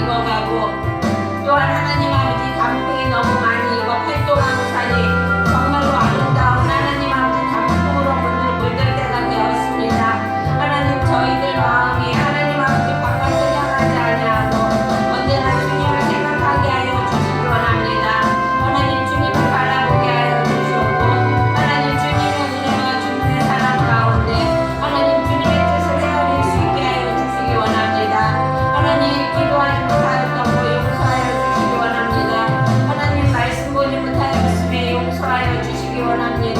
익어가고 또한 하나님 아버지 단풍이 너무 많이 익어 활동하는 산이 정말로 아름다운 하나님 아버지 단풍으로 물들 때가 되었습니다. 하나님 저희들 마음이 하나님 아버지 바깥을 향하지 아니하고 언제나 주님을 생각하게 하여 주시기 원합니다. 하나님 주님을 바라보게 하여 주시고 하나님 주님의 은혜와 주님의 사랑 가운데 하나님 주님의 뜻을 헤아릴 수 있게 하여 주시기 원합니다. 하나님 기도하지 못하였던 거 용서하여 주시기 원합니다. 하나님 말씀 보지 못하였음에 용서하여 주시기 원합니다.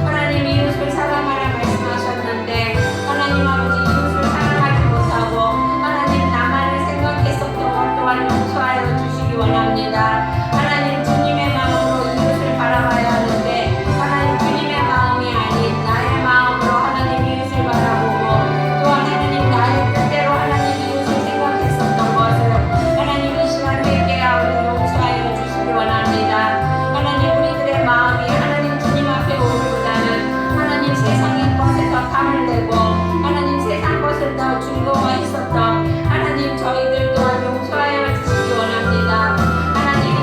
하나님 이웃을 사랑하라 말씀하셨는데 하나님 아버지 이웃을 사랑하지 못하고 하나님 나만을 생각했었던 것 또한 용서하여 주시기 원합니다. 하나님 주님의 마음으로 이웃을 바라봐야 하는데 하나님 주님의 마음이 아닌 나의 마음으로 하나님 이웃을 바라보고 또한 하나님 나의 뜻대로 하나님 이웃을 생각했었던 것을 하나님 이 시간 회개하고 용서하여 주시기 원합니다. 하나님 우리들의 마음이 하나님 주님 앞에 오기보다는 하나님 세상의 것에 더 탐을 내고 하나님 세상 것을 더 즐거워했었던 하나님 저희들 또한 용서하여 주시기 원합니다. 하나님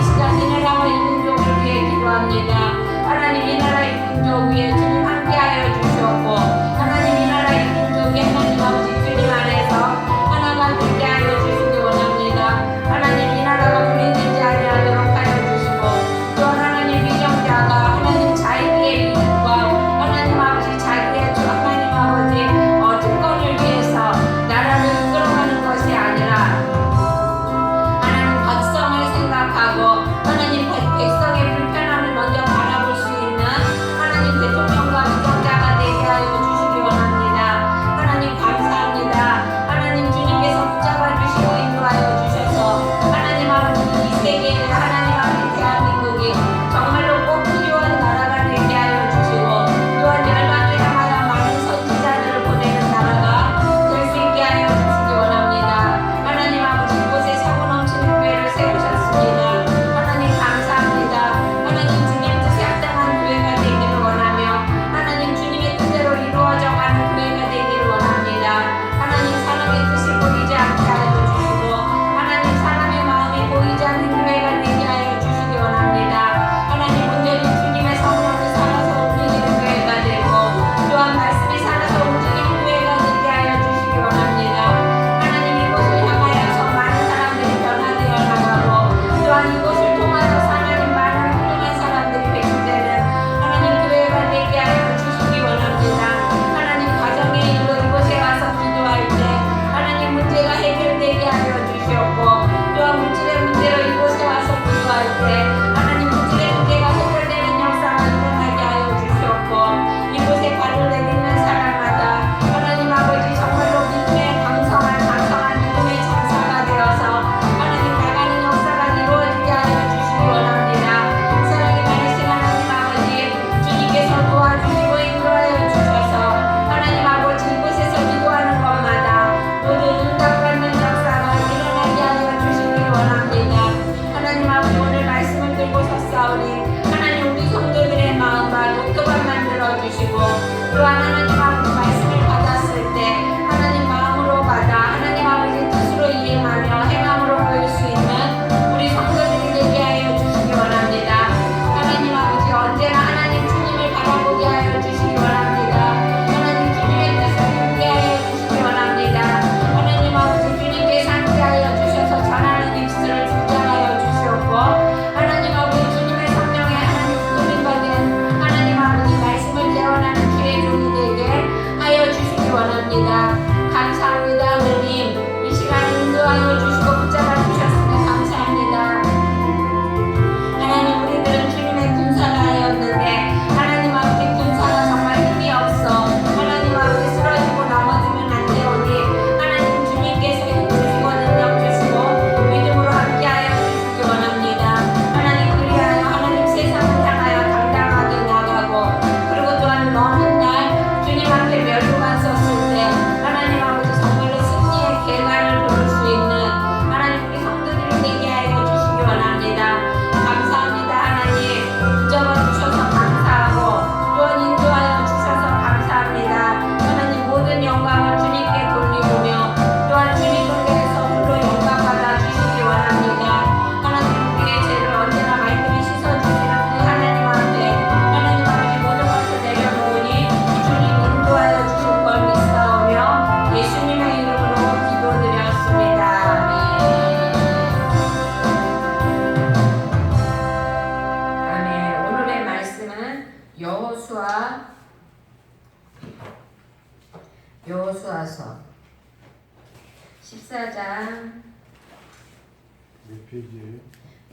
페이지예요?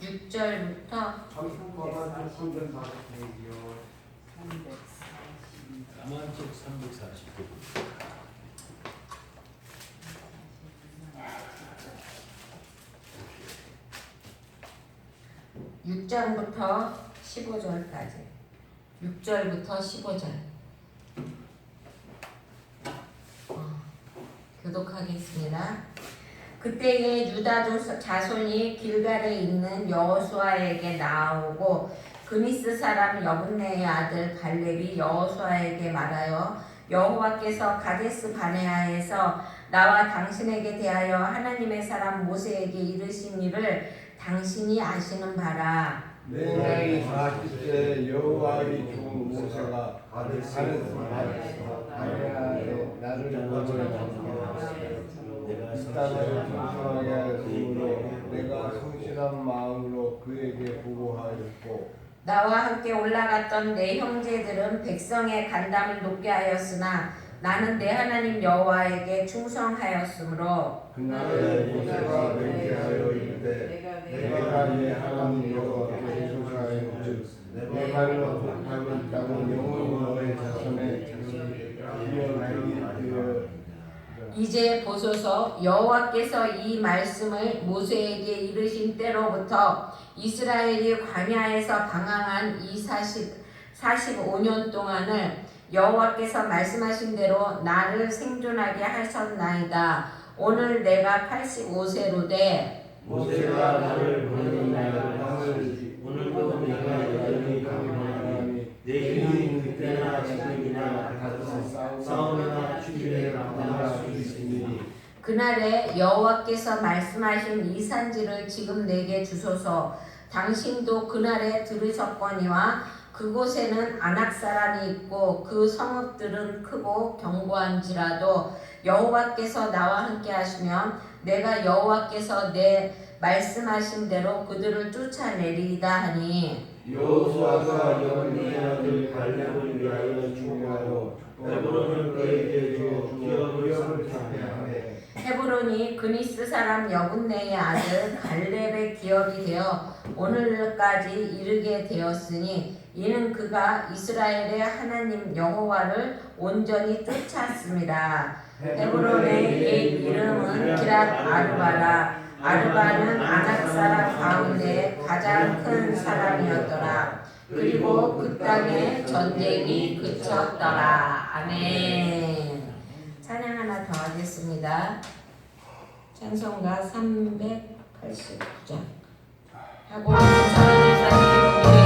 6절부터 까만 책 349쪽. 6절부터 15절까지. 6절부터 15절. 교독하겠습니다. 그때에 유다 자손이 길갈에 있는 여호수아에게 나오고 그니스 사람 여분네의 아들 갈렙이 여호수아에게 말하여 여호와께서 가데스 바네아에서 나와 당신에게 대하여 하나님의 사람 모세에게 이르신 일을 당신이 아시는 바라. 내 나이 40세 여호와의 종 모세가 가데스 바네아에 나를 보내어 이 땅을 풍성하게 하였으므로 내가 성실한 마음으로 그에게 보고하였고 나와 함께 올라갔던 내 형제들은 백성의 간담을 높게 하였으나 나는 내 하나님 여호와에게 충성하였으므로 그날에 모세가 맹세하여 이르되 내가 내 하나님 여호와께 충성하였즉 내 발로 밟은 땅은 영원히 너의 자손의 기업이 되어 이제 보소서 여호와께서 이 말씀을 모세에게 이르신 때로부터 이스라엘이 광야에서 방황한 이 45년 동안을 여호와께서 말씀하신 대로 나를 생존하게 하셨나이다. 오늘 내가 85세로되 모세가 나를 보내는 날을 오늘도 내가 여전히 강건하니 내 힘이 그때나 지금이나 같이 싸움이나 추기를 감당할 수 있으니 그날에 여호와께서 말씀하신 이 산지를 지금 내게 주소서. 당신도 그날에 들으셨거니와 그곳에는 아낙 사람이 있고 그 성읍들은 크고 견고한지라도 여호와께서 나와 함께 하시면 내가 여호와께서 내 말씀하신 대로 그들을 쫓아내리이다 하니 여호수아가 여호와의 아들 갈렙을 위하여 중요하여 헤브론을 그에게 줘 기업을 상대하되 헤브론이 그니스 사람 여분네의 아들 갈렙의 기업이 되어 오늘까지 이르게 되었으니 이는 그가 이스라엘의 하나님 여호와를 온전히 쫓았습니다. 헤브론의 옛 이름은 기랏 아르바라. 아르바는 아낙 사람 가운데 가장 큰 사람이었더라. 그리고 그 땅에 전쟁이 그쳤더라. 아멘. 찬양 하나 더 하겠습니다. 찬송가 389장 하고 전사님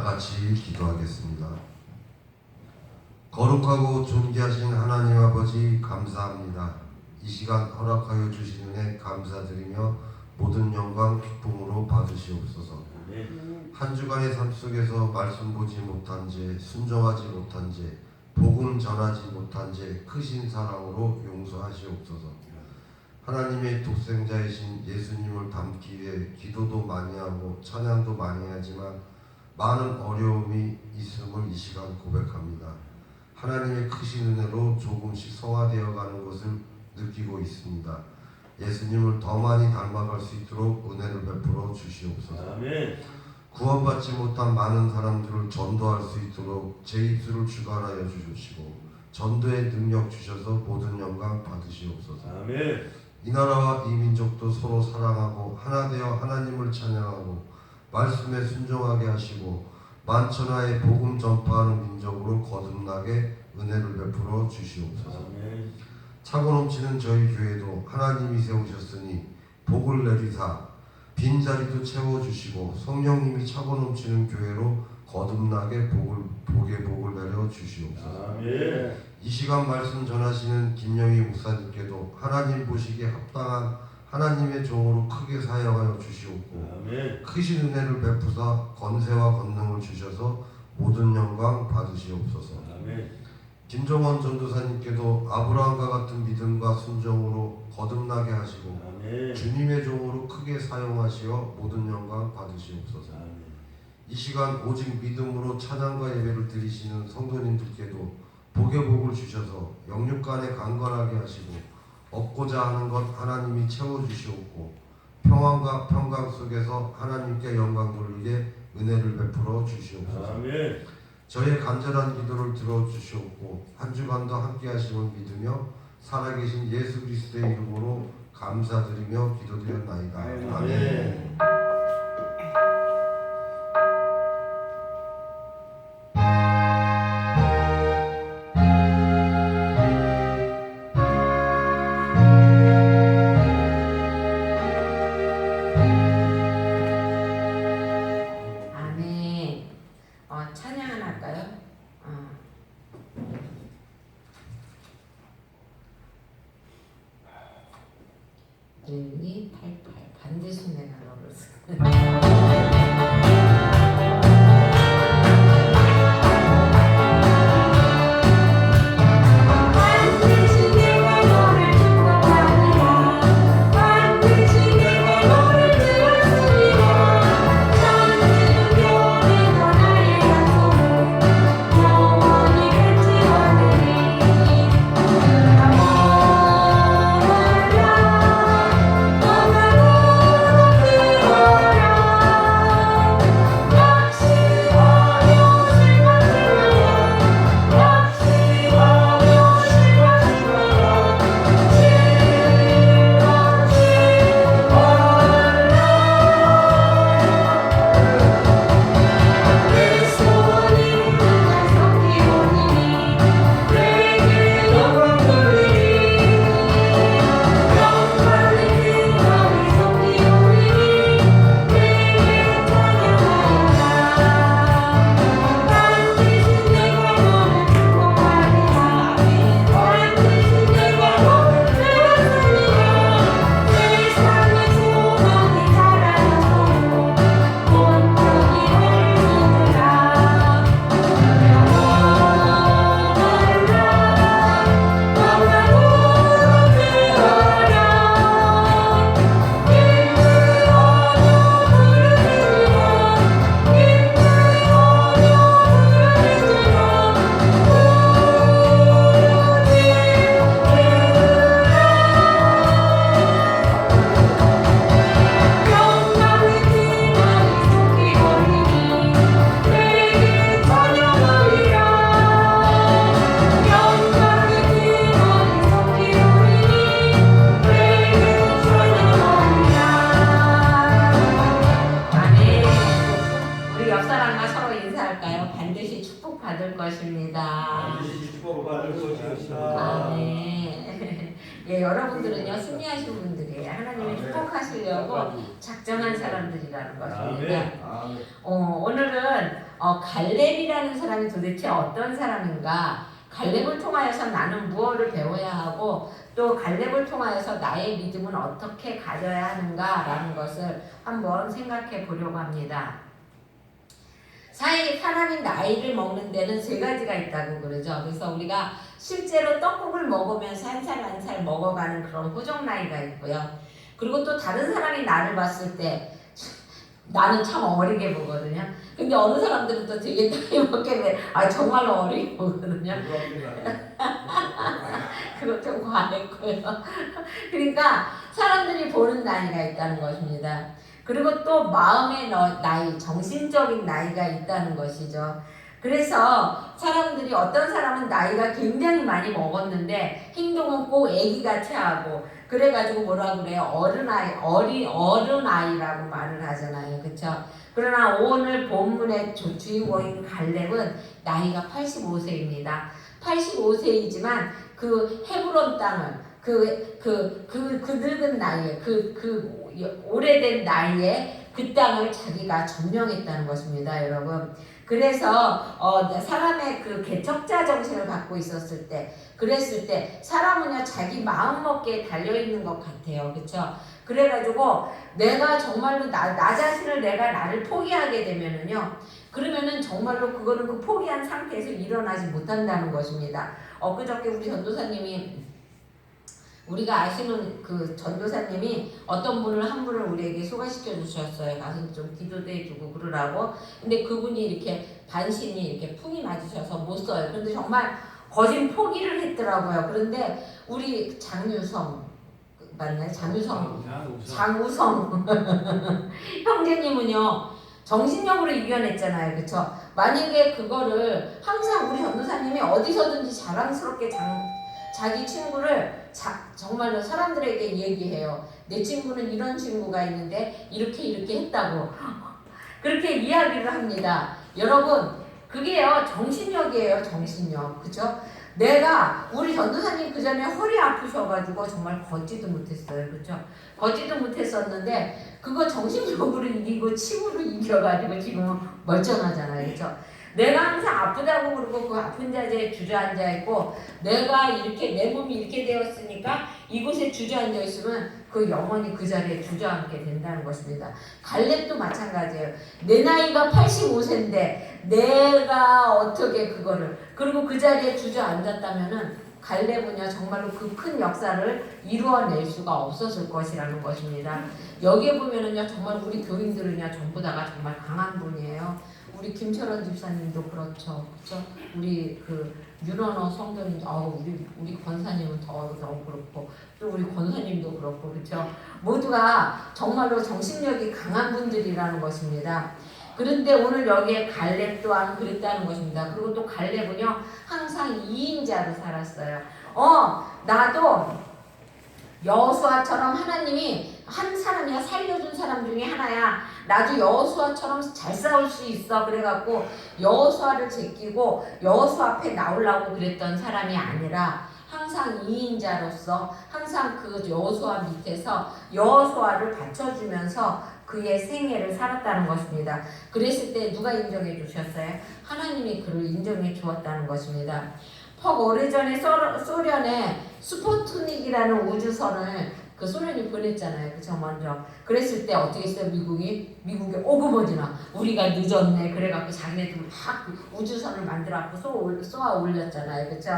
같이 기도하겠습니다. 거룩하고 존귀하신 하나님 아버지 감사합니다. 이 시간 허락하여 주신 은혜 감사드리며 모든 영광 기쁨으로 받으시옵소서. 한 주간의 삶 속에서 말씀 보지 못한 죄, 순종하지 못한 죄, 복음 전하지 못한 죄 크신 사랑으로 용서하시옵소서. 하나님의 독생자이신 예수님을 닮기 위해 기도도 많이 하고 찬양도 많이 하지만 많은 어려움이 있음을 이 시간 고백합니다. 하나님의 크신 은혜로 조금씩 성화되어 가는 것을 느끼고 있습니다. 예수님을 더 많이 닮아갈 수 있도록 은혜를 베풀어 주시옵소서. 아멘. 구원받지 못한 많은 사람들을 전도할 수 있도록 제 입술을 주관하여 주시고 전도의 능력 주셔서 모든 영광 받으시옵소서. 아멘. 이 나라와 이 민족도 서로 사랑하고 하나 되어 하나님을 찬양하고 말씀에 순종하게 하시고 만천하에 복음 전파하는 민족으로 거듭나게 은혜를 베풀어 주시옵소서. 아멘. 차고 넘치는 저희 교회도 하나님이 세우셨으니 복을 내리사 빈자리도 채워주시고 성령님이 차고 넘치는 교회로 거듭나게 복을 내려 주시옵소서. 아멘. 이 시간 말씀 전하시는 김영희 목사님께도 하나님 보시기에 합당한 하나님의 종으로 크게 사용하여 주시옵고 아멘. 크신 은혜를 베푸사 건세와 권능을 주셔서 모든 영광 받으시옵소서. 아멘. 김정원 전도사님께도 아브라함과 같은 믿음과 순종으로 거듭나게 하시고 아멘. 주님의 종으로 크게 사용하시어 모든 영광 받으시옵소서. 아멘. 이 시간 오직 믿음으로 찬양과 예배를 드리시는 성도님들께도 복의 복을 주셔서 영육간에 강건하게 하시고 얻고자 하는 것 하나님이 채워주시옵고 평안과 평강 속에서 하나님께 영광 돌리게 은혜를 베풀어 주시옵소서. 아멘. 저의 간절한 기도를 들어주시옵고 한 주간도 함께 하심을 믿으며 살아계신 예수 그리스도의 이름으로 감사드리며 기도드렸나이다. 아멘. 찬양 하나 할까요? 이 88 반드시 내가 너를 여러분들은요 승리하신 분들이에요. 하나님이 축복하신 사용하시려고 작정한 사람들이라는 것입니다. 아멘. 오늘은 갈렙이라는 사람이 도대체 어떤 사람인가, 갈렙을 통하여서 나는 무엇을 배워야 하고 또 갈렙을 통하여서 나의 믿음은 어떻게 가져야 하는가라는 것을 한번 생각해 보려고 합니다. 사람이 나이를 먹는 데는 세 가지가 있다고 그러죠. 그래서 우리가 실제로 떡국을 먹으면서 한 살 한 살 먹어가는 그런 호적 나이가 있고요. 그리고 또 다른 사람이 나를 봤을 때 나는 참 어리게 보거든요. 근데 어느 사람들은 또 되게 나이 먹게 돼. 정말로 어리게 보거든요. 그것 좀 과했고요. 그러니까 사람들이 보는 나이가 있다는 것입니다. 그리고 또 마음의 나이, 정신적인 나이가 있다는 것이죠. 그래서 사람들이 어떤 사람은 나이가 굉장히 많이 먹었는데 행동은 꼭 애기같이 하고 그래가지고 뭐라 그래요? 어른아이라고 말을 하잖아요. 그쵸? 그러나 오늘 본문의 주인공인 갈렙은 나이가 85세입니다. 85세이지만 그 헤브론 땅을 그 늙은 나이에 오래된 나이에 그 땅을 자기가 점령했다는 것입니다, 여러분. 그래서 사람의 그 개척자 정신을 갖고 있었을 때, 그랬을 때 사람은요 자기 마음 먹기에 달려 있는 것 같아요, 그렇죠? 그래가지고 내가 정말로 나 자신을 나를 포기하게 되면은요, 그러면은 정말로 그거는 그 포기한 상태에서 일어나지 못한다는 것입니다. 엊그저께 우리 전도사님이 우리가 아시는 그 전도사님이 어떤 분을 한 분을 우리에게 소개시켜 주셨어요. 가서 좀 기도도 해주고 그러라고. 근데 그분이 이렇게 반신이 이렇게 풍이 맞으셔서 못 써요. 그런데 정말 거진 포기를 했더라고요. 그런데 우리 장유성 맞나요? 장우성 형제님은요 정신력으로 이겨냈잖아요, 그렇죠? 만약에 그거를 항상 우리 전도사님이 어디서든지 자랑스럽게 자기 친구를 정말로 사람들에게 얘기해요. 내 친구는 이런 친구가 있는데 이렇게 했다고 그렇게 이야기를 합니다. 여러분 그게요 정신력이에요, 정신력. 그쵸? 내가 우리 전도사님 그 전에 허리 아프셔가지고 정말 걷지도 못했어요. 그쵸? 걷지도 못했었는데 그거 정신력으로 이기고 침으로 이겨가지고 지금은 멀쩡하잖아요. 그쵸? 내가 항상 아프다고 그러고 그 아픈 자리에 주저앉아 있고 내가 이렇게 내 몸이 이렇게 되었으니까 이곳에 주저앉아 있으면 그 영원히 그 자리에 주저앉게 된다는 것입니다. 갈렙도 마찬가지예요. 내 나이가 85세인데 내가 어떻게 그거를 그리고 그 자리에 주저앉았다면은 갈렙은요 정말로 그 큰 역사를 이루어낼 수가 없었을 것이라는 것입니다. 여기에 보면은요 정말 우리 교인들은요 전부 다가 정말 강한 분이에요. 우리 김철원 집사님도 그렇죠, 그렇죠? 우리 그 윤원호 성도님, 우리 권사님은 더 그렇고 또 우리 권사님도 그렇고 그렇죠? 모두가 정말로 정신력이 강한 분들이라는 것입니다. 그런데 오늘 여기에 갈렙 또한 그랬다는 것입니다. 그리고 또 갈렙은요 항상 2인자로 살았어요. 나도 여호수아처럼 하나님이 한 사람이야 살려준 사람 중에 하나야. 나도 여호수아처럼 잘 싸울 수 있어. 그래갖고 여호수아를 제끼고 여호수아 앞에 나오려고 그랬던 사람이 아니라 항상 2인자로서 항상 그 여호수아 밑에서 여호수아를 받쳐주면서 그의 생애를 살았다는 것입니다. 그랬을 때 누가 인정해 주셨어요? 하나님이 그를 인정해 주었다는 것입니다. 오래전에 소련에 스푸트닉이라는 우주선을 그 소련이 보냈잖아요. 그쵸? 먼저. 그랬을 때 어떻게 했어요? 미국이 오그머지나 우리가 늦었네. 그래갖고 자기네들 막 우주선을 만들어갖고 쏘아 올렸잖아요. 그쵸?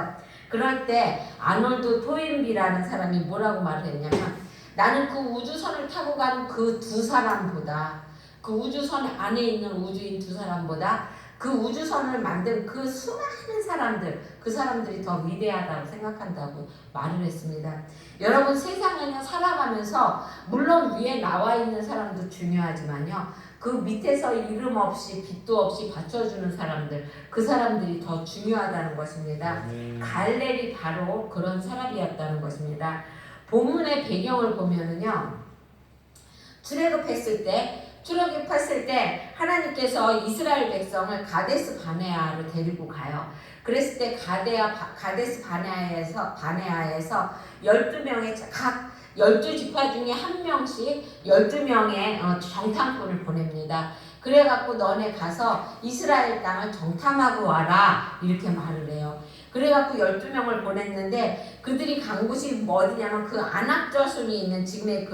그럴 때 아놀드 토인비라는 사람이 뭐라고 말을 했냐면 나는 그 우주선을 타고 간 그 두 사람보다 그 우주선 안에 있는 우주인 두 사람보다 그 우주선을 만든 그 수많은 사람들, 그 사람들이 더 위대하다고 생각한다고 말을 했습니다. 여러분 세상에는 살아가면서 물론 위에 나와 있는 사람도 중요하지만요. 그 밑에서 이름 없이 빛도 없이 받쳐주는 사람들, 그 사람들이 더 중요하다는 것입니다. 갈렙이 바로 그런 사람이었다는 것입니다. 본문의 배경을 보면은요. 출애굽했을 때 하나님께서 이스라엘 백성을 가데스 바네아로 데리고 가요. 그랬을 때 가데스 바네아에서 12명의 12지파 중에 한 명씩 12명의 정탐꾼을 보냅니다. 그래갖고 너네 가서 이스라엘 땅을 정탐하고 와라 이렇게 말을 해요. 그래갖고 12명을 보냈는데 그들이 간 곳이 어디냐면 그 아낙자손이 있는 지금의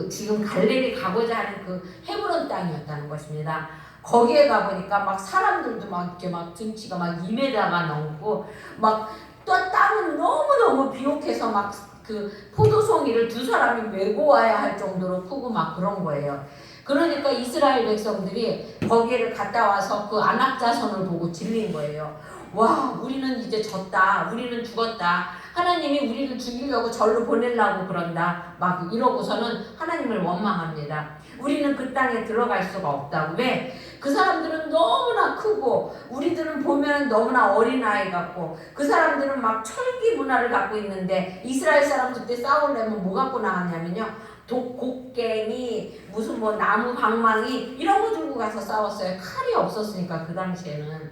지금 갈렙이 가고자 하는 그 헤브론 땅이었다는 것입니다. 거기에 가보니까 막 사람들도 막 이렇게 막 등치가 막 2m가 넘고 막 또 땅은 너무너무 비옥해서 막 그 포도송이를 두 사람이 메고 와야 할 정도로 크고 막 그런 거예요. 그러니까 이스라엘 백성들이 거기를 갔다 와서 그 아낙자손을 보고 질린 거예요. 와, 우리는 이제 졌다. 우리는 죽었다. 하나님이 우리를 죽이려고 절로 보내려고 그런다. 막 이러고서는 하나님을 원망합니다. 우리는 그 땅에 들어갈 수가 없다고. 왜? 그 사람들은 너무나 크고 우리들은 보면 너무나 어린아이 같고 그 사람들은 막 철기 문화를 갖고 있는데 이스라엘 사람 그때 싸우려면 뭐 갖고 나갔냐면요. 곡괭이 무슨 뭐 나무 방망이 이런 거 들고 가서 싸웠어요. 칼이 없었으니까 그 당시에는.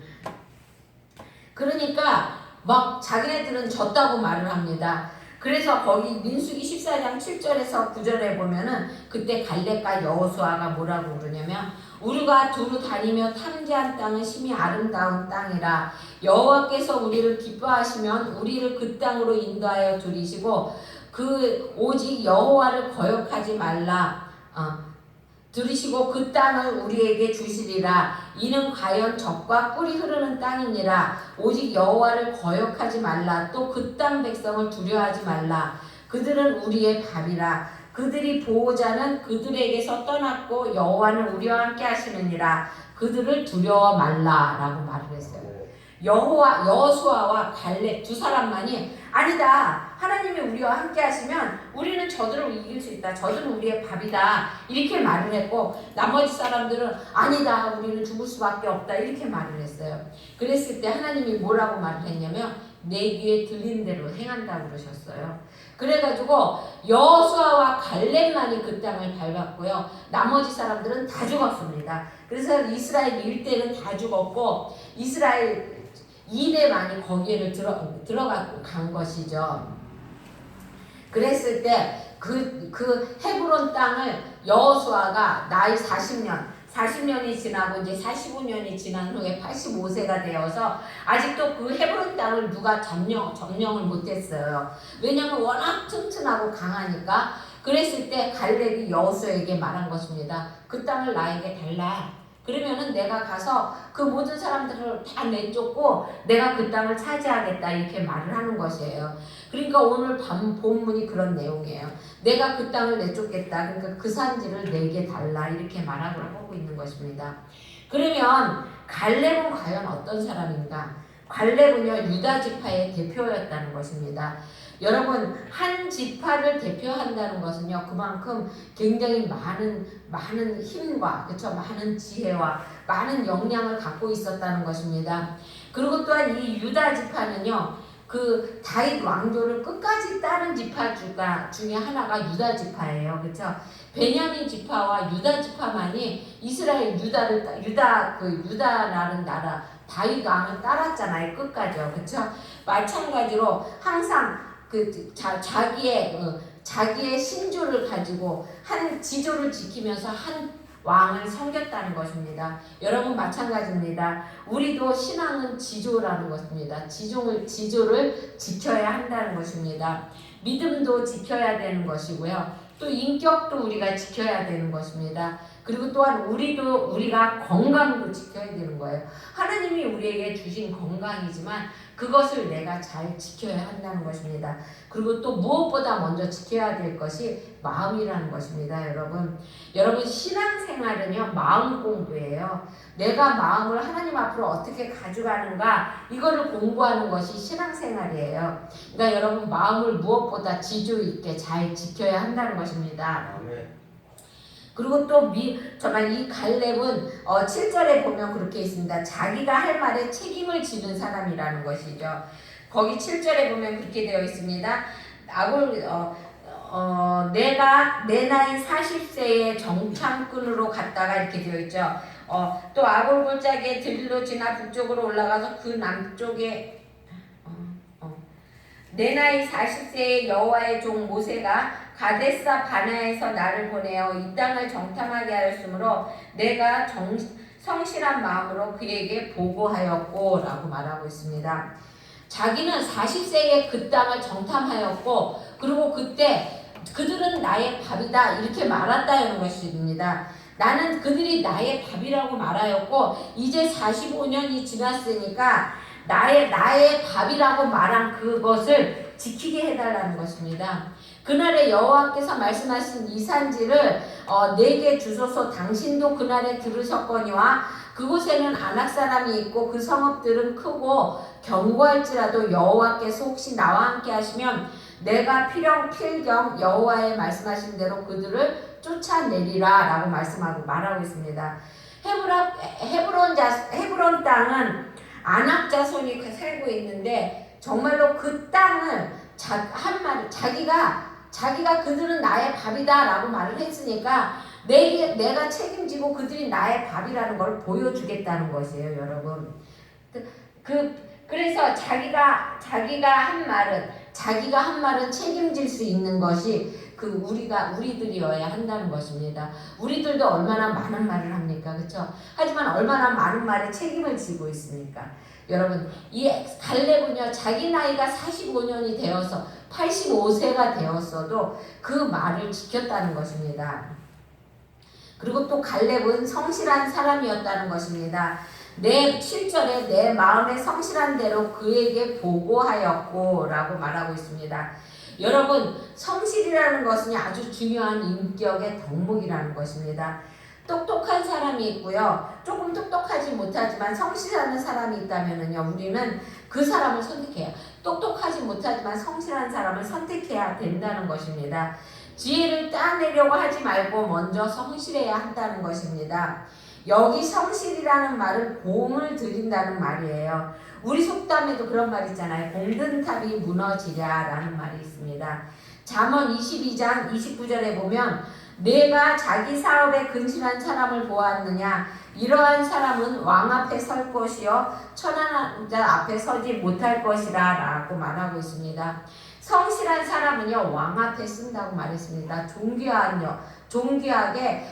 그러니까 막 자기네들은 졌다고 말을 합니다. 그래서 거기 민수기 14장 7절에서 9절에 보면은 그때 갈렙과 여호수아가 뭐라고 그러냐면 우리가 두루 다니며 탐지한 땅은 심히 아름다운 땅이라 여호와께서 우리를 기뻐하시면 우리를 그 땅으로 인도하여 들이시고 그 오직 여호와를 거역하지 말라 들으시고 그 땅을 우리에게 주시리라. 이는 과연 젖과 꿀이 흐르는 땅이니라. 오직 여호와를 거역하지 말라. 또 그 땅 백성을 두려워하지 말라. 그들은 우리의 밥이라. 그들이 보호자는 그들에게서 떠났고 여호와는 우리와 함께 하시느니라. 그들을 두려워 말라라고 말을 했어요. 여호수아와 갈렙 두 사람만이 아니다. 하나님이 우리와 함께 하시면 우리는 저들을 이길 수 있다. 저들은 우리의 밥이다. 이렇게 말을 했고 나머지 사람들은 아니다. 우리는 죽을 수밖에 없다. 이렇게 말을 했어요. 그랬을 때 하나님이 뭐라고 말을 했냐면 내 귀에 들린 대로 행한다고 그러셨어요. 그래가지고 여호수아와 갈렙만이 그 땅을 밟았고요. 나머지 사람들은 다 죽었습니다. 그래서 이스라엘 일대는 다 죽었고 이스라엘 2대만이 거기를 들어간 것이죠. 그랬을 때 그 헤브론 땅을 여호수아가 나이 40년이 지나고 이제 45년이 지난 후에 85세가 되어서 아직도 그 헤브론 땅을 누가 점령을 못했어요. 왜냐하면 워낙 튼튼하고 강하니까. 그랬을 때 갈렙이 여호수아에게 말한 것입니다. 그 땅을 나에게 달라. 그러면은 내가 가서 그 모든 사람들을 다 내쫓고 내가 그 땅을 차지하겠다 이렇게 말을 하는 것이에요. 그러니까 오늘 본문이 그런 내용이에요. 내가 그 땅을 내쫓겠다. 그러니까 그 산지를 내게 달라 이렇게 말하고 하고 있는 것입니다. 그러면 갈렙은 과연 어떤 사람인가? 갈렙은요 유다 지파의 대표였다는 것입니다. 여러분 한 지파를 대표한다는 것은요 그만큼 굉장히 많은 힘과 그렇죠 많은 지혜와 많은 역량을 갖고 있었다는 것입니다. 그리고 또한 이 유다 지파는요 그 다윗 왕조를 끝까지 따른 지파 중에 하나가 유다 지파예요. 그렇죠? 베냐민 지파와 유다 지파만이 이스라엘 유다라는 나라 다윗 왕을 따랐잖아요. 끝까지요. 그렇죠? 마찬가지로 항상 자기의 신조를 가지고 한 지조를 지키면서 한 왕을 섬겼다는 것입니다. 여러분 마찬가지입니다. 우리도 신앙은 지조라는 것입니다. 지조를 지켜야 한다는 것입니다. 믿음도 지켜야 되는 것이고요. 또 인격도 우리가 지켜야 되는 것입니다. 그리고 또한 우리가 건강도 지켜야 되는 거예요. 하나님이 우리에게 주신 건강이지만 그것을 내가 잘 지켜야 한다는 것입니다. 그리고 또 무엇보다 먼저 지켜야 될 것이 마음이라는 것입니다. 여러분 신앙생활은요 마음 공부예요. 내가 마음을 하나님 앞으로 어떻게 가져가는가 이거를 공부하는 것이 신앙생활이에요. 그러니까 여러분 마음을 무엇보다 지조 있게 잘 지켜야 한다는 것입니다. 그리고 또 정말 이 갈렙은 7절에 보면 그렇게 있습니다. 자기가 할 말에 책임을 지는 사람이라는 것이죠. 거기 7절에 보면 그렇게 되어 있습니다. 내가 내 나이 40세에 정탐꾼으로 갔다가 이렇게 되어 있죠. 또 아골 골짜기에 들로 지나 북쪽으로 올라가서 그 남쪽에 내 나이 40세의 여호와의 종 모세가 가데사 바나에서 나를 보내어 이 땅을 정탐하게 하였으므로 내가 성실한 마음으로 그에게 보고하였고 라고 말하고 있습니다. 자기는 40세에 그 땅을 정탐하였고 그리고 그때 그들은 나의 밥이다 이렇게 말한다는 것입니다. 나는 그들이 나의 밥이라고 말하였고 이제 45년이 지났으니까 나의 밥이라고 말한 그것을 지키게 해달라는 것입니다. 그날에 여호와께서 말씀하신 이 산지를 내게 주소서. 당신도 그날에 들으셨거니와 그곳에는 아낙 사람이 있고 그 성읍들은 크고 견고할지라도 여호와께서 혹시 나와 함께 하시면 내가 필경 여호와의 말씀하신 대로 그들을 쫓아내리라 라고 말하고 있습니다. 헤브론 땅은 아낙 자손이 살고 있는데 정말로 그 땅을 자기가 그들은 나의 밥이다 라고 말을 했으니까 내가 책임지고 그들이 나의 밥이라는 걸 보여주겠다는 것이에요, 여러분. 그래서 자기가 한 말은 책임질 수 있는 것이 우리들이어야 한다는 것입니다. 우리들도 얼마나 많은 말을 합니까? 그렇죠? 하지만 얼마나 많은 말에 책임을 지고 있습니까? 여러분, 이 갈렙은요, 자기 나이가 45년이 되어서 85세가 되었어도 그 말을 지켰다는 것입니다. 그리고 또 갈렙은 성실한 사람이었다는 것입니다. 7절에 내 마음에 성실한 대로 그에게 보고하였고 라고 말하고 있습니다. 여러분, 성실이라는 것은 아주 중요한 인격의 덕목이라는 것입니다. 똑똑한 사람이 있고요. 조금 똑똑하지 못하지만 성실하는 사람이 있다면요, 우리는 그 사람을 선택해요. 똑똑하지 못하지만 성실한 사람을 선택해야 된다는 것입니다. 지혜를 따내려고 하지 말고 먼저 성실해야 한다는 것입니다. 여기 성실이라는 말은 공을 들인다는 말이에요. 우리 속담에도 그런 말 있잖아요. 공든 탑이 무너지랴 라는 말이 있습니다. 잠언 22장 29절에 보면 내가 자기 사업에 근신한 사람을 보았느냐, 이러한 사람은 왕 앞에 설 것이요 천한 자 앞에 서지 못할 것이라 라고 말하고 있습니다. 성실한 사람은요 왕 앞에 쓴다고 말했습니다. 존귀하게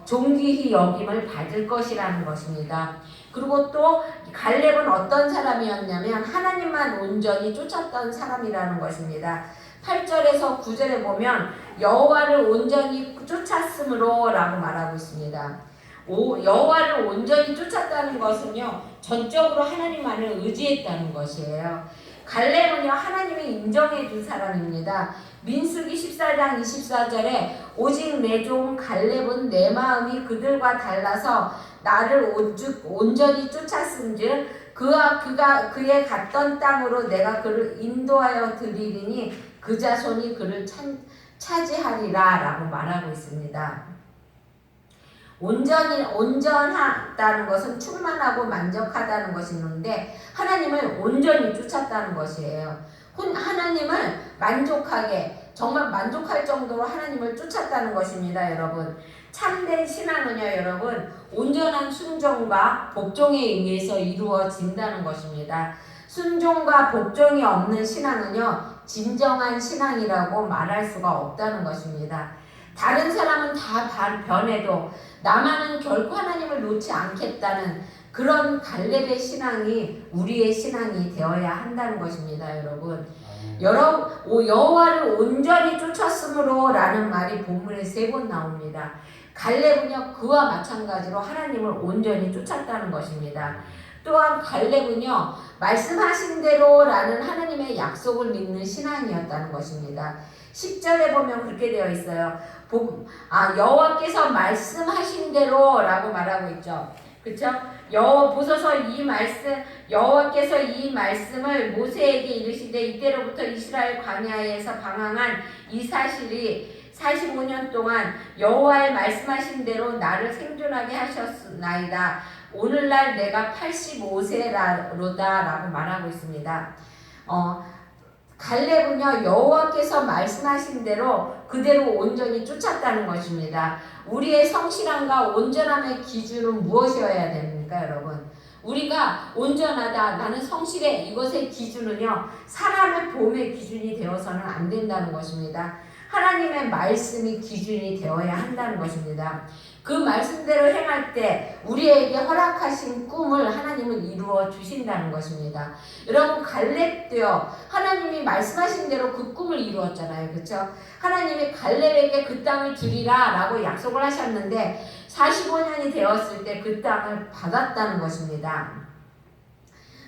존귀히 여김을 받을 것이라는 것입니다. 그리고 또 갈렙은 어떤 사람이었냐면 하나님만 온전히 쫓았던 사람이라는 것입니다. 8절에서 9절에 보면 여호와를 온전히 쫓았으므로 라고 말하고 있습니다. 여호와를 온전히 쫓았다는 것은요 전적으로 하나님만을 의지했다는 것이에요. 갈렙은요 하나님이 인정해 준 사람입니다. 민수기 14장 24절에 오직 내 종 갈렙은 내 마음이 그들과 달라서 나를 온전히 쫓았은즉 그의 갔던 땅으로 내가 그를 인도하여 드리리니 그 자손이 그를 차지하리라 라고 말하고 있습니다. 온전하다는 것은 충만하고 만족하다는 것이 있는데 하나님을 온전히 쫓았다는 것이에요. 하나님을 만족하게 정말 만족할 정도로 하나님을 쫓았다는 것입니다. 여러분, 참된 신앙은요 여러분 온전한 순종과 복종에 의해서 이루어진다는 것입니다. 순종과 복종이 없는 신앙은요 진정한 신앙이라고 말할 수가 없다는 것입니다. 다른 사람은 다 변해도 나만은 결코 하나님을 놓지 않겠다는 그런 갈렙의 신앙이 우리의 신앙이 되어야 한다는 것입니다. 여러분, 여호와를 온전히 쫓았으므로 라는 말이 본문에 3번 나옵니다. 갈렙은요 그와 마찬가지로 하나님을 온전히 쫓았다는 것입니다. 또한 갈렙은요 말씀하신 대로 라는 하나님의 약속을 믿는 신앙이었다는 것입니다. 10절에 보면 그렇게 되어 있어요. 여호와께서 말씀하신 대로 라고 말하고 있죠. 그렇죠? 보소서 여호와께서 이 말씀을 모세에게 이르시되 이때로부터 이스라엘 광야에서 방황한 이 사실이 45년 동안 여호와의 말씀하신 대로 나를 생존하게 하셨나이다. 오늘날 내가 85세로다 라고 말하고 있습니다. 갈렙은요 여호와께서 말씀하신 대로 그대로 온전히 쫓았다는 것입니다. 우리의 성실함과 온전함의 기준은 무엇이어야 됩니까, 여러분? 우리가 온전하다, 나는 성실해, 이것의 기준은요 사람의 봄의 기준이 되어서는 안 된다는 것입니다. 하나님의 말씀이 기준이 되어야 한다는 것입니다. 그 말씀대로 행할 때 우리에게 허락하신 꿈을 하나님은 이루어 주신다는 것입니다. 여러분 갈렙도요 하나님이 말씀하신 대로 그 꿈을 이루었잖아요. 그렇죠? 하나님이 갈렙에게 그 땅을 주리라 라고 약속을 하셨는데 45년이 되었을 때 그 땅을 받았다는 것입니다.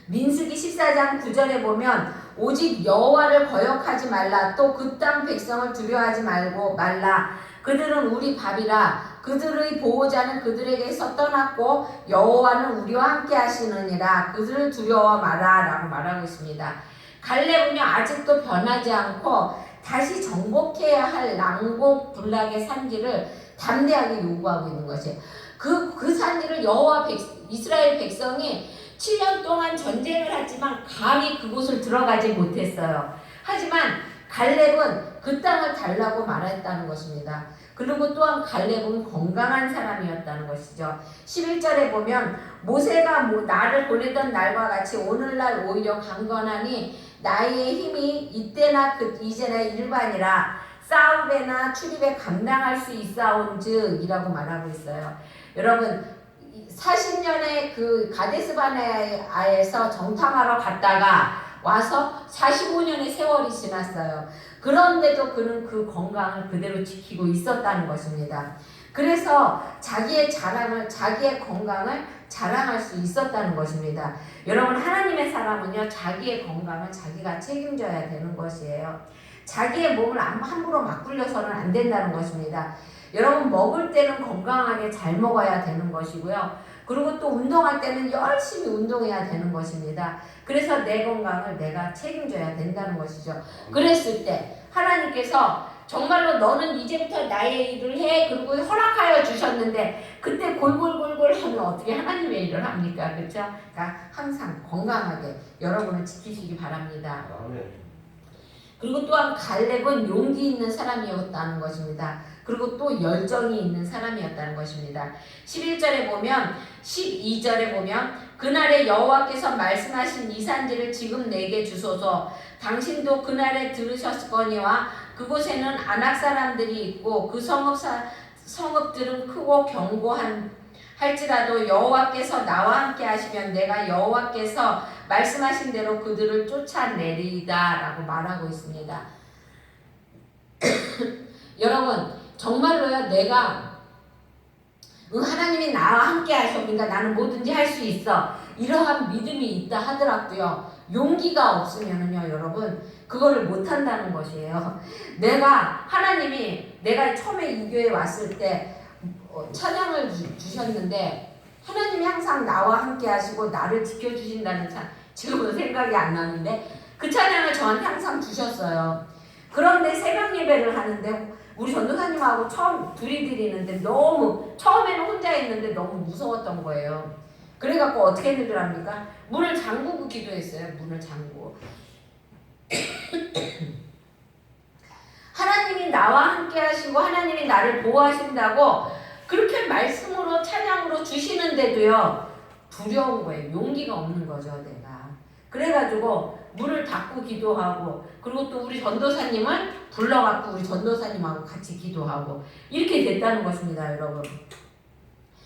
민수기 14장 9절에 보면 오직 여호와를 거역하지 말라, 또 그 땅 백성을 두려워하지 말라, 그들은 우리 밥이라, 그들의 보호자는 그들에게서 떠났고 여호와는 우리와 함께 하시느니라, 그들을 두려워 마라 라고 말하고 있습니다. 갈렙은요 아직도 변하지 않고 다시 정복해야 할 난곡불락의 산지를 담대하게 요구하고 있는 것이에요. 그 산지를 이스라엘 백성이 7년 동안 전쟁을 했지만 감히 그곳을 들어가지 못했어요. 하지만 갈렙은 그 땅을 달라고 말했다는 것입니다. 그리고 또한 갈렙은 건강한 사람이었다는 것이죠. 11절에 보면 모세가 나를 보내던 날과 같이 오늘날 오히려 강건하니 나의 힘이 이때나 이제나 일반이라 싸움에나 출입에 감당할 수 있사온즉 이라고 말하고 있어요. 여러분 40년의 그 가데스바네아에서 정탐하러 갔다가 와서 45년의 세월이 지났어요. 그런데도 그는 그 건강을 그대로 지키고 있었다는 것입니다. 그래서 자기의 건강을 자랑할 수 있었다는 것입니다. 여러분 하나님의 사람은요 자기의 건강을 자기가 책임져야 되는 것이에요. 자기의 몸을 함부로 막 굴려서는 안 된다는 것입니다. 여러분 먹을 때는 건강하게 잘 먹어야 되는 것이고요. 그리고 또 운동할 때는 열심히 운동해야 되는 것입니다. 그래서 내 건강을 내가 책임져야 된다는 것이죠. 그랬을 때 하나님께서 정말로 너는 이제부터 나의 일을 해 그리고 허락하여 주셨는데 그때 골골골골 하면 어떻게 하나님의 일을 합니까? 그렇죠? 그러니까 항상 건강하게 여러분을 지키시기 바랍니다. 그리고 또한 갈렙은 용기 있는 사람이었다는 것입니다. 그리고 또 열정이 있는 사람이었다는 것입니다. 11절에 보면 12절에 보면 그날에 여호와께서 말씀하신 이 산지를 지금 내게 주소서. 당신도 그날에 들으셨거니와 그곳에는 아낙 사람들이 있고 그 성읍들은 크고 견고한 할지라도 여호와께서 나와 함께 하시면 내가 여호와께서 말씀하신 대로 그들을 쫓아내리이다 라고 말하고 있습니다. 여러분 정말로요 내가 하나님이 나와 함께 하셔니까 나는 뭐든지 할 수 있어 이러한 믿음이 있다 하더라도요 용기가 없으면은요 여러분 그거를 못한다는 것이에요. 내가 처음에 이 교회에 왔을 때 찬양을 주셨는데 하나님이 항상 나와 함께 하시고 나를 지켜주신다는 지금은 생각이 안 나는데 그 찬양을 저한테 항상 주셨어요. 그런데 새벽 예배를 하는데 우리 전도사님하고 처음 둘이 드리는데 너무 처음에는 혼자 있는데 너무 무서웠던 거예요. 그래갖고 어떻게 드리랍니까? 문을 잠그고 기도했어요. 문을 잠그고 하나님이 나와 함께 하시고 하나님이 나를 보호하신다고 그렇게 말씀으로 찬양으로 주시는데도요 두려운 거예요. 용기가 없는 거죠 내가. 그래가지고 문을 닫고 기도하고 그리고 또 우리 전도사님을 불러갖고 우리 전도사님하고 같이 기도하고 이렇게 됐다는 것입니다 여러분.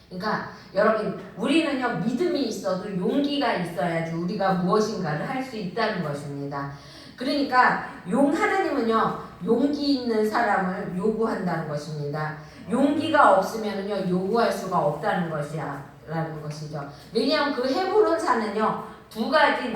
그러니까 여러분 우리는요 믿음이 있어도 용기가 있어야지 우리가 무엇인가를 할 수 있다는 것입니다. 그러니까 하나님은요 용기 있는 사람을 요구한다는 것입니다. 용기가 없으면은요 요구할 수가 없다는 라는 것이죠. 왜냐하면 그 헤브론 산은요 두 가지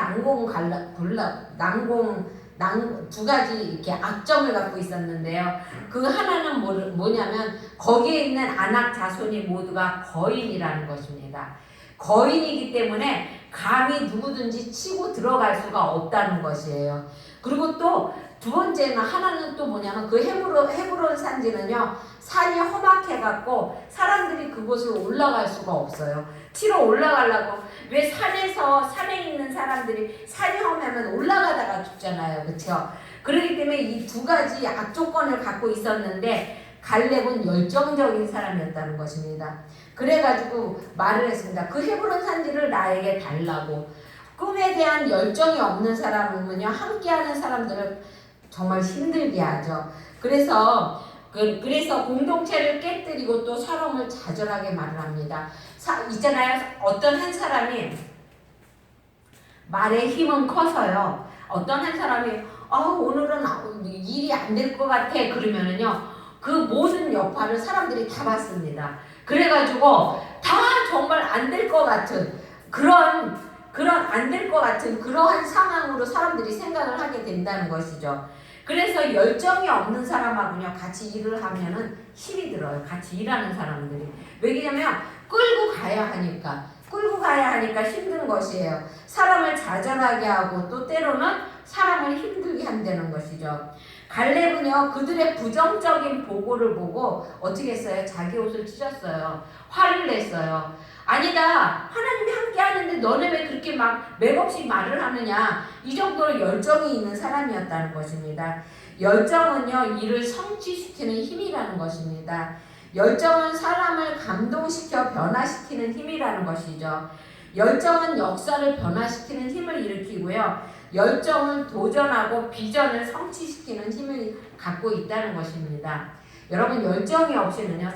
두 가지 이렇게 악점을 갖고 있었는데요. 그 하나는 뭐냐면 거기에 있는 아낙 자손이 모두가 거인이라는 것입니다. 거인이기 때문에 감히 누구든지 치고 들어갈 수가 없다는 것이에요. 그리고 또 두 번째는 하나는 또 뭐냐면 그 헤브론 산지는요 산이 험악해갖고 사람들이 그곳을 올라갈 수가 없어요. 치러 올라가려고 왜 산에 있는 사람들이 산이 험하면 올라가다가 죽잖아요. 그렇죠? 그렇기 때문에 이 두 가지 악조건을 갖고 있었는데 갈렙은 열정적인 사람이었다는 것입니다. 그래가지고 말을 했습니다. 그 헤브론 산지를 나에게 달라고. 꿈에 대한 열정이 없는 사람은요, 함께하는 사람들을 정말 힘들게 하죠. 그래서 공동체를 깨뜨리고 또 사람을 좌절하게 말을 합니다. 있잖아요. 어떤 한 사람이 말의 힘은 커서요. 어떤 한 사람이 오늘은 일이 안 될 것 같아 그러면은요, 그 모든 여파를 사람들이 다 받습니다. 그래가지고 다 정말 안 될 것 같은 그런 안 될 것 같은 그러한 상황으로 사람들이 생각을 하게 된다는 것이죠. 그래서 열정이 없는 사람하고요 같이 일을 하면은 힘이 들어요. 같이 일하는 사람들이. 왜냐면 끌고 가야 하니까 힘든 것이에요. 사람을 좌절하게 하고 또 때로는 사람을 힘들게 한다는 것이죠. 갈렙은요 그들의 부정적인 보고를 보고 어떻게 했어요? 자기 옷을 찢었어요. 화를 냈어요. 아니다, 하나님이 함께 하는데 너네 왜 그렇게 막 맥없이 말을 하느냐. 이 정도로 열정이 있는 사람이었다는 것입니다. 열정은요 일을 성취시키는 힘이라는 것입니다. 열정은 사람을 감동시켜 변화시키는 힘이라는 것이죠. 열정은 역사를 변화시키는 힘을 일으키고요, 열정은 도전하고 비전을 성취시키는 힘을 갖고 있다는 것입니다. 여러분, 열정이 없이는요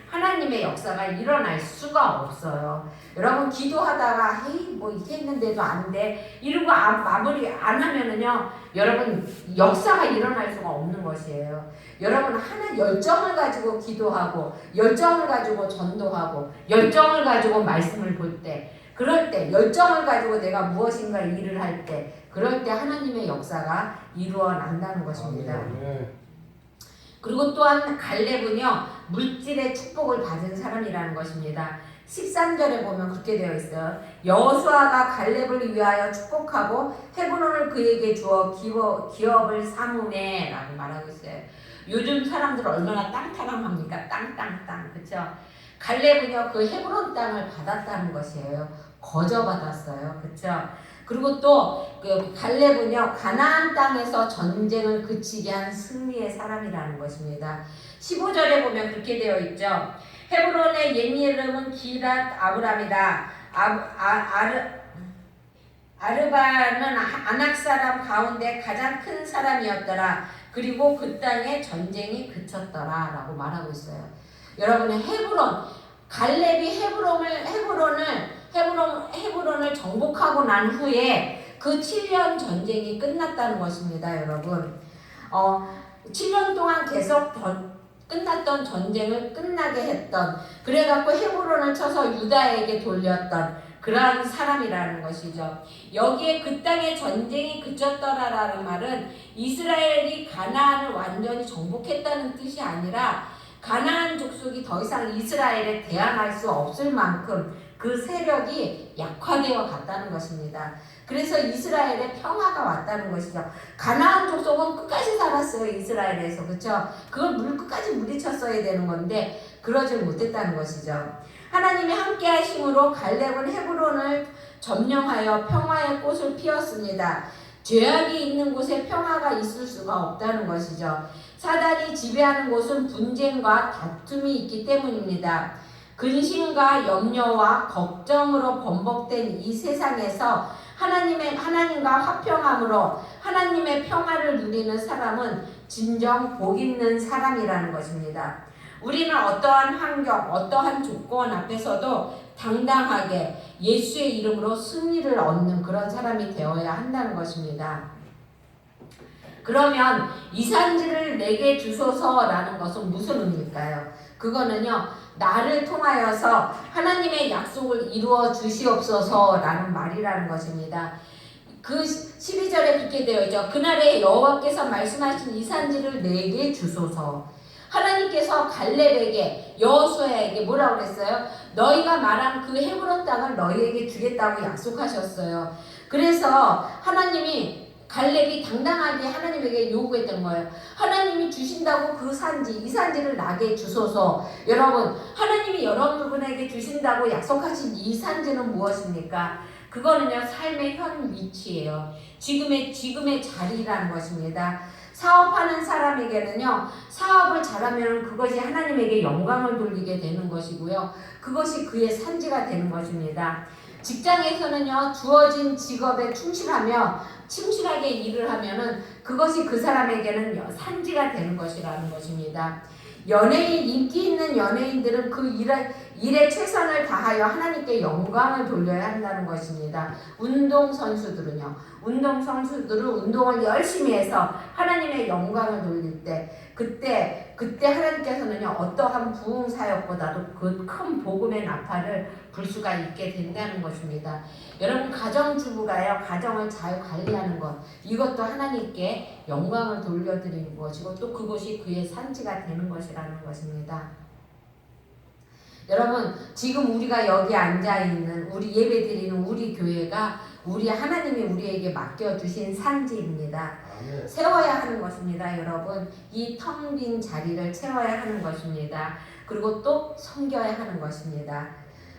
하나님의 역사가 일어날 수가 없어요. 여러분, 기도하다가 뭐 이게 했는데도 안 돼 이러고 마무리 안 하면은요 여러분 역사가 일어날 수가 없는 것이에요. 여러분, 열정을 가지고 기도하고 열정을 가지고 전도하고 열정을 가지고 말씀을 볼 때, 그럴 때 열정을 가지고 내가 무엇인가 일을 할 때, 그럴 때 하나님의 역사가 이루어난다는 것입니다. 그리고 또한 갈렙은요 물질의 축복을 받은 사람이라는 것입니다. 13절에 보면 그렇게 되어 있어요. 여호수아가 갈렙을 위하여 축복하고 헤브론을 그에게 주어 기업을 삼으매 라고 말하고 있어요. 요즘 사람들 얼마나 땅타랑합니까? 땅 그쵸? 갈렙은요 그 헤브론 땅을 받았다는 것이에요. 거저받았어요. 그쵸? 그리고 또 그 갈렙은요 가나안 땅에서 전쟁을 그치게 한 승리의 사람이라는 것입니다. 15절에 보면 그렇게 되어 있죠. 헤브론의 옛 이름은 기랏 아브람이다. 아르바는 아낙 사람 가운데 가장 큰 사람이었더라. 그리고 그 땅에 전쟁이 그쳤더라 라고 말하고 있어요. 여러분의 갈렙이 헤브론을 정복하고 난 후에 그 7년 전쟁이 끝났다는 것입니다. 여러분, 7년 동안 계속 끝났던 전쟁을 끝나게 했던, 그래갖고 헤브론을 쳐서 유다에게 돌렸던 그러한 사람이라는 것이죠. 여기에 그 땅에 전쟁이 그쳤더라라는 말은 이스라엘이 가나안을 완전히 정복했다는 뜻이 아니라 가나안 족속이 더 이상 이스라엘에 대항할 수 없을 만큼 그 세력이 약화되어 갔다는 것입니다. 그래서 이스라엘에 평화가 왔다는 것이죠. 가나안 족속은 끝까지 살았어요. 이스라엘에서. 그렇죠? 그걸 끝까지 물리쳤어야 되는 건데 그러지 못했다는 것이죠. 하나님이 함께 하심으로 갈렙은 헤브론을 점령하여 평화의 꽃을 피웠습니다. 죄악이 있는 곳에 평화가 있을 수가 없다는 것이죠. 사단이 지배하는 곳은 분쟁과 다툼이 있기 때문입니다. 근심과 염려와 걱정으로 번복된 이 세상에서 하나님과 화평함으로 하나님의 평화를 누리는 사람은 진정 복 있는 사람이라는 것입니다. 우리는 어떠한 환경, 어떠한 조건 앞에서도 당당하게 예수의 이름으로 승리를 얻는 그런 사람이 되어야 한다는 것입니다. 그러면 이 산지를 내게 주소서라는 것은 무슨 의미일까요? 그거는요, 나를 통하여서 하나님의 약속을 이루어 주시옵소서라는 말이라는 것입니다. 그 12절에 그렇게 되어 있죠. 그날에 여호와께서 말씀하신 이 산지를 내게 주소서. 하나님께서 갈렙에게, 여호수아에게 뭐라고 그랬어요? 너희가 말한 그 헤브론 땅을 너희에게 주겠다고 약속하셨어요. 그래서 하나님이 갈렙이 당당하게 하나님에게 요구했던 거예요. 하나님이 주신다고 그 산지, 이 산지를 나게 주소서. 여러분, 하나님이 여러분에게 주신다고 약속하신 이 산지는 무엇입니까? 그거는요, 삶의 현 위치예요. 지금의 자리라는 것입니다. 사업하는 사람에게는요, 사업을 잘하면 그것이 하나님에게 영광을 돌리게 되는 것이고요. 그것이 그의 산지가 되는 것입니다. 직장에서는요, 주어진 직업에 충실하게 일을 하면은 그것이 그 사람에게는 산지가 되는 것이라는 것입니다. 인기 있는 연예인들은 그 일에 최선을 다하여 하나님께 영광을 돌려야 한다는 것입니다. 운동선수들은 운동을 열심히 해서 하나님의 영광을 돌릴 때 그때 하나님께서는요, 어떠한 부흥사역보다도 그 큰 복음의 나팔을 불 수가 있게 된다는 것입니다. 여러분, 가정주부가요, 가정을 잘 관리하는 것, 이것도 하나님께 영광을 돌려드리는 것이고 또 그것이 그의 산지가 되는 것이라는 것입니다. 여러분, 지금 우리가 여기 앉아있는 우리 예배드리는 우리 교회가 하나님이 우리에게 맡겨주신 산지입니다. 세워야 하는 것입니다. 여러분, 이 텅 빈 자리를 채워야 하는 것입니다. 그리고 또 섬겨야 하는 것입니다.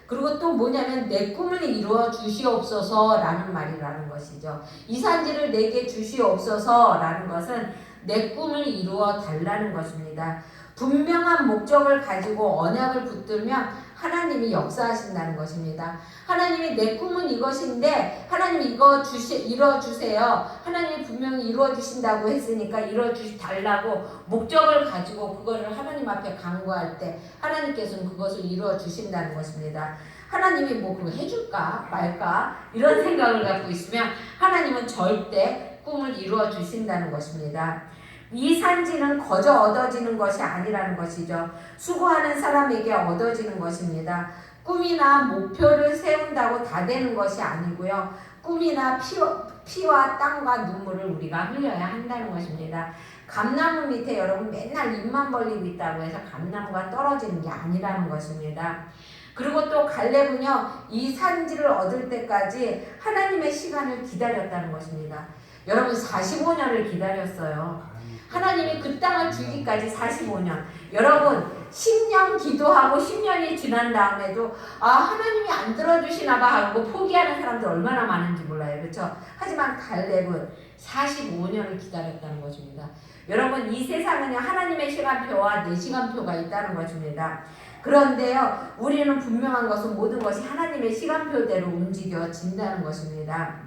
그리고 또 뭐냐면 내 꿈을 이루어 주시옵소서 라는 말이라는 것이죠. 이 산지를 내게 주시옵소서 라는 것은 내 꿈을 이루어 달라는 것입니다. 분명한 목적을 가지고 언약을 붙들면 하나님이 역사하신다는 것입니다. 하나님이 내 꿈은 이것인데 하나님 이거 이루어주세요. 하나님이 분명히 이루어주신다고 했으니까 이루어달라고 목적을 가지고 그거를 하나님 앞에 간구할 때 하나님께서는 그것을 이루어주신다는 것입니다. 하나님이 뭐 그거 해줄까 말까 이런 생각을 갖고 있으면 하나님은 절대 꿈을 이루어주신다는 것입니다. 이 산지는 거저 얻어지는 것이 아니라는 것이죠. 수고하는 사람에게 얻어지는 것입니다. 꿈이나 목표를 세운다고 다 되는 것이 아니고요. 꿈이나 피와 땀과 눈물을 우리가 흘려야 한다는 것입니다. 감나무 밑에 여러분 맨날 입만 벌리고 있다고 해서 감나무가 떨어지는 게 아니라는 것입니다. 그리고 또 갈렙은요, 이 산지를 얻을 때까지 하나님의 시간을 기다렸다는 것입니다. 여러분, 45년을 기다렸어요. 하나님이 그 땅을 주기까지 45년. 여러분, 10년 기도하고 10년이 지난 다음에도 하나님이 안 들어주시나 봐 하고 포기하는 사람들 얼마나 많은지 몰라요. 그렇죠? 하지만 갈렙은 45년을 기다렸다는 것입니다. 여러분, 이 세상은요, 하나님의 시간표와 내 시간표가 있다는 것입니다. 그런데요, 우리는 분명한 것은 모든 것이 하나님의 시간표대로 움직여진다는 것입니다.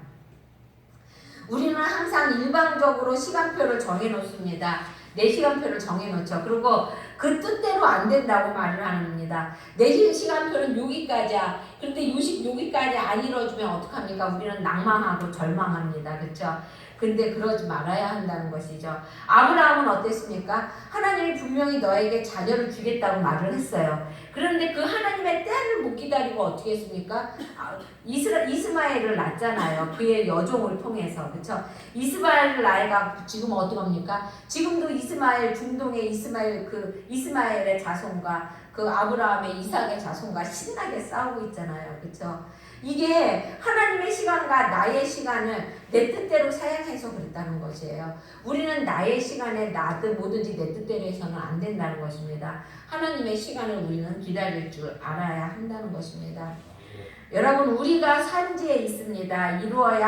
우리는 항상 일방적으로 시간표를 정해놓습니다. 내 시간표를 정해놓죠. 그리고 그 뜻대로 안 된다고 말을 합니다. 내 시간표는 여기까지야. 그런데 여기까지 안 이루어지면 어떡합니까? 우리는 낭망하고 절망합니다. 그렇죠? 근데 그러지 말아야 한다는 것이죠. 아브라함은 어땠습니까? 하나님이 분명히 너에게 자녀를 주겠다고 말을 했어요. 그런데 그 하나님의 때를 못 기다리고 어떻게 했습니까? 이스마엘을 낳잖아요. 그의 여종을 통해서. 그렇죠? 이스마엘을 낳아가 지금 어떡합니까? 지금도 중동의 이스마엘의 자손과 그 아브라함의 이삭의 자손과 신나게 싸우고 있잖아요. 그렇죠? 이게 하나님의 시간과 나의 시간을 내 뜻대로 사용해서 그랬다는 것이에요. 우리는 나의 시간에 뭐든지 내 뜻대로 해서는 안 된다는 것입니다. 하나님의 시간을 우리는 기다릴 줄 알아야 한다는 것입니다. 여러분, 우리가 산지에 있습니다. 이루어야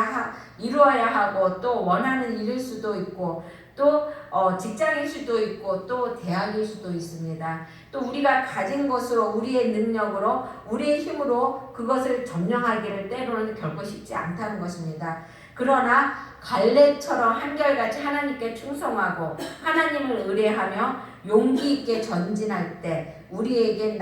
하고 또 원하는 일일 수도 있고 또 직장일 수도 있고 또 대학일 수도 있습니다. 또 우리가 가진 것으로 우리의 능력으로 우리의 힘으로 그것을 점령하기를 때로는 결코 쉽지 않다는 것입니다. 그러나 갈렙처럼 한결같이 하나님께 충성하고 하나님을 의뢰하며 용기 있게 전진할 때 우리에게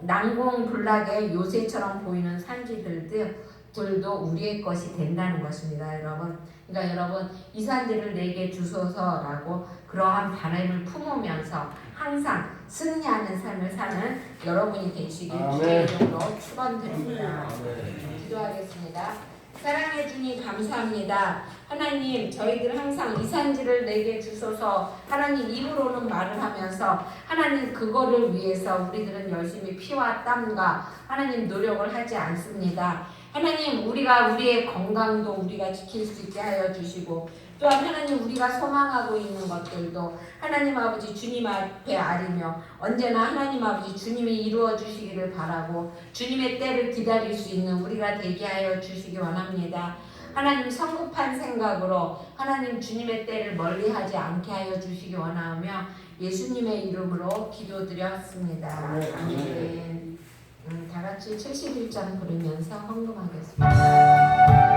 난공불락의 요새처럼 보이는 산지들도 우리의 것이 된다는 것입니다. 여러분, 그러니까 여러분, 이 산지를 내게 주소서라고 그러한 바람을 품으면서 항상 승리하는 삶을 사는 여러분이 되시길 주의 이름으로 축원드립니다. 기도하겠습니다. 사랑해 주님 감사합니다. 하나님, 저희들 항상 이 산지를 내게 주소서 하나님 입으로는 말을 하면서 하나님 그거를 위해서 우리들은 열심히 피와 땀과 하나님 노력을 하지 않습니다. 하나님, 우리가 우리의 건강도 우리가 지킬 수 있게 하여 주시고 또한 하나님 우리가 소망하고 있는 것들도 하나님 아버지 주님 앞에 아리며 언제나 하나님 아버지 주님이 이루어 주시기를 바라고 주님의 때를 기다릴 수 있는 우리가 되게 하여 주시기 원합니다. 하나님 성급한 생각으로 하나님 주님의 때를 멀리하지 않게 하여 주시기 원하며 예수님의 이름으로 기도드렸습니다. 아멘. 다 같이 71장 부르면서 헌금하겠습니다.